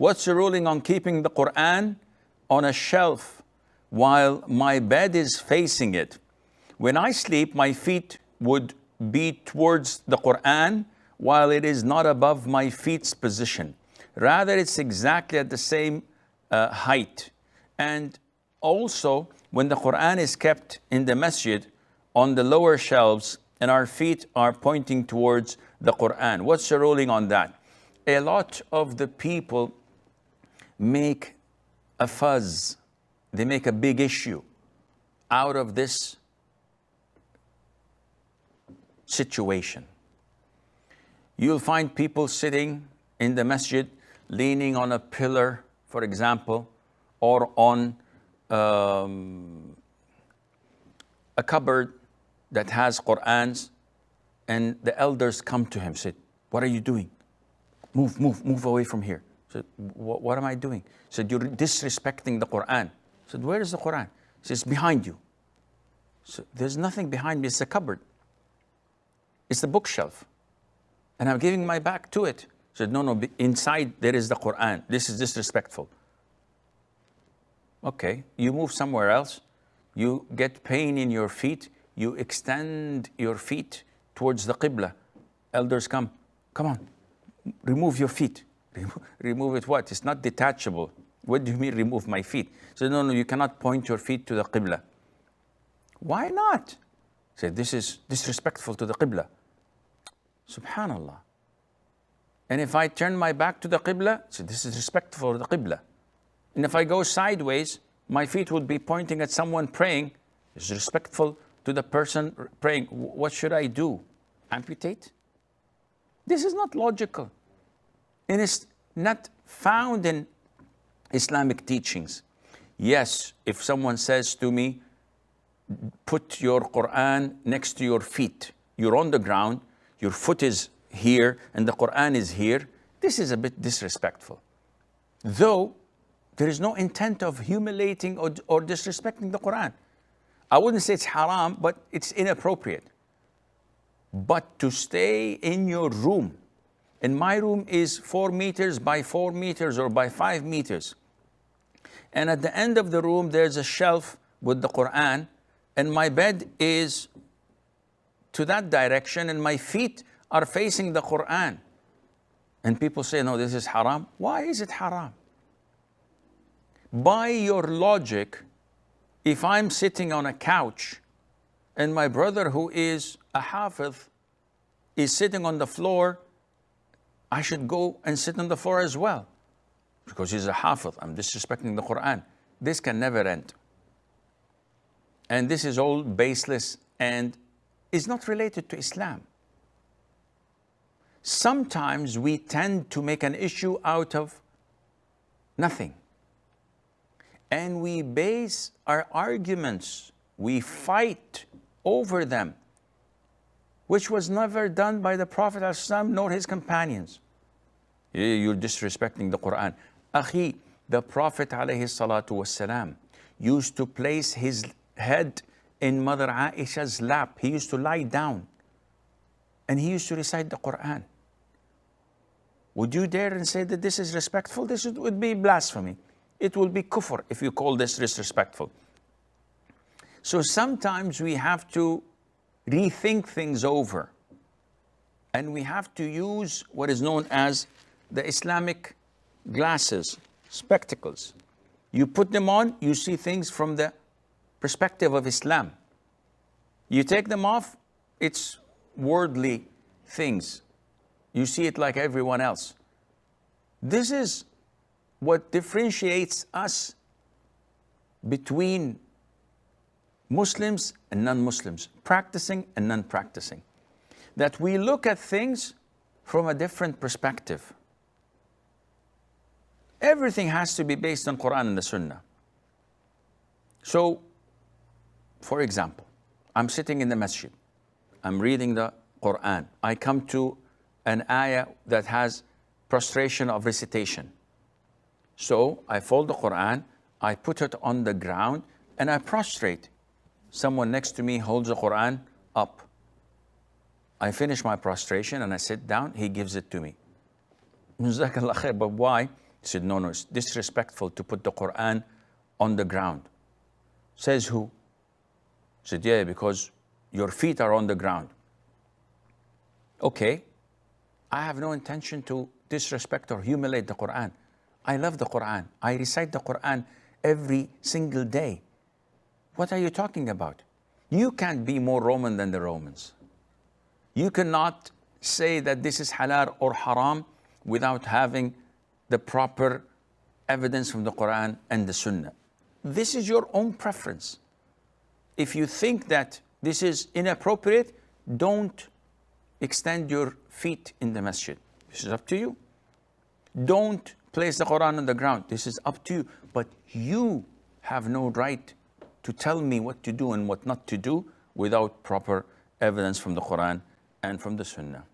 What's the ruling on keeping the Quran on a shelf while my bed is facing it? When I sleep, my feet would be towards the Quran while it is not above my feet's position. Rather, it's exactly at the same height. And also, when the Quran is kept in the masjid on the lower shelves and our feet are pointing towards the Quran, what's the ruling on that? A lot of the people make a fuzz, they make a big issue out of this situation. You'll find people sitting in the masjid leaning on a pillar, for example, or on a cupboard that has Qur'ans, and the elders come to him, said, "What are you doing? Move away from here." Said, "What am I doing?" Said, "You're disrespecting the Quran." Said, "Where is the Quran?" He says, "Behind you." So there's nothing behind me, it's a cupboard. It's the bookshelf. And I'm giving my back to it. Said, no, inside there is the Quran. This is disrespectful. Okay, you move somewhere else. You get pain in your feet. You extend your feet towards the Qibla. Elders come on, remove your feet. Remove it what? It's not detachable. What do you mean remove my feet? So no, you cannot point your feet to the Qibla. Why not? Said, this is disrespectful to the Qibla. Subhanallah. And if I turn my back to the Qibla, said, this is respectful to the Qibla. And if I go sideways, my feet would be pointing at someone praying. It's respectful to the person praying. What should I do? Amputate? This is not logical. And it's not found in Islamic teachings. Yes, if someone says to me, put your Quran next to your feet. You're on the ground, your foot is here, and the Quran is here. This is a bit disrespectful. Though there is no intent of humiliating or disrespecting the Quran. I wouldn't say it's haram, but it's inappropriate. But to stay in your room, and my room is 4 meters by 4 meters or by 5 meters. And at the end of the room, there's a shelf with the Quran, and my bed is to that direction, and my feet are facing the Quran. And people say, no, this is haram. Why is it haram? By your logic, if I'm sitting on a couch and my brother who is a hafiz is sitting on the floor, I should go and sit on the floor as well. Because he's a hafiz, I'm disrespecting the Quran. This can never end. And this is all baseless and is not related to Islam. Sometimes we tend to make an issue out of nothing. And we base our arguments, we fight over them, which was never done by the Prophet ﷺ nor his companions. You're disrespecting the Quran. Akhi, the Prophet ﷺ used to place his head in Mother Aisha's lap. He used to lie down and he used to recite the Quran. Would you dare and say that this is respectful? This would be blasphemy. It will be kufr if you call this disrespectful. So sometimes we have to rethink things over, and we have to use what is known as the Islamic glasses, spectacles. You put them on, you see things from the perspective of Islam. You take them off, it's worldly things. You see it like everyone else. This is what differentiates us between Muslims and non-Muslims, practicing and non-practicing. That we look at things from a different perspective. Everything has to be based on Quran and the Sunnah. So, for example, I'm sitting in the masjid. I'm reading the Quran. I come to an ayah that has prostration of recitation. So I fold the Quran, I put it on the ground, and I prostrate. Someone next to me holds the Quran up. I finish my prostration and I sit down, he gives it to me. Jazakallah khair, but why? He said, no, it's disrespectful to put the Quran on the ground. Says who? He said, yeah, because your feet are on the ground. Okay, I have no intention to disrespect or humiliate the Quran. I love the Quran. I recite the Quran every single day. What are you talking about? You can't be more Roman than the Romans. You cannot say that this is halal or haram without having the proper evidence from the Quran and the Sunnah. This is your own preference. If you think that this is inappropriate, don't extend your feet in the masjid. This is up to you. Don't place the Quran on the ground. This is up to you. But you have no right to tell me what to do and what not to do without proper evidence from the Quran and from the Sunnah.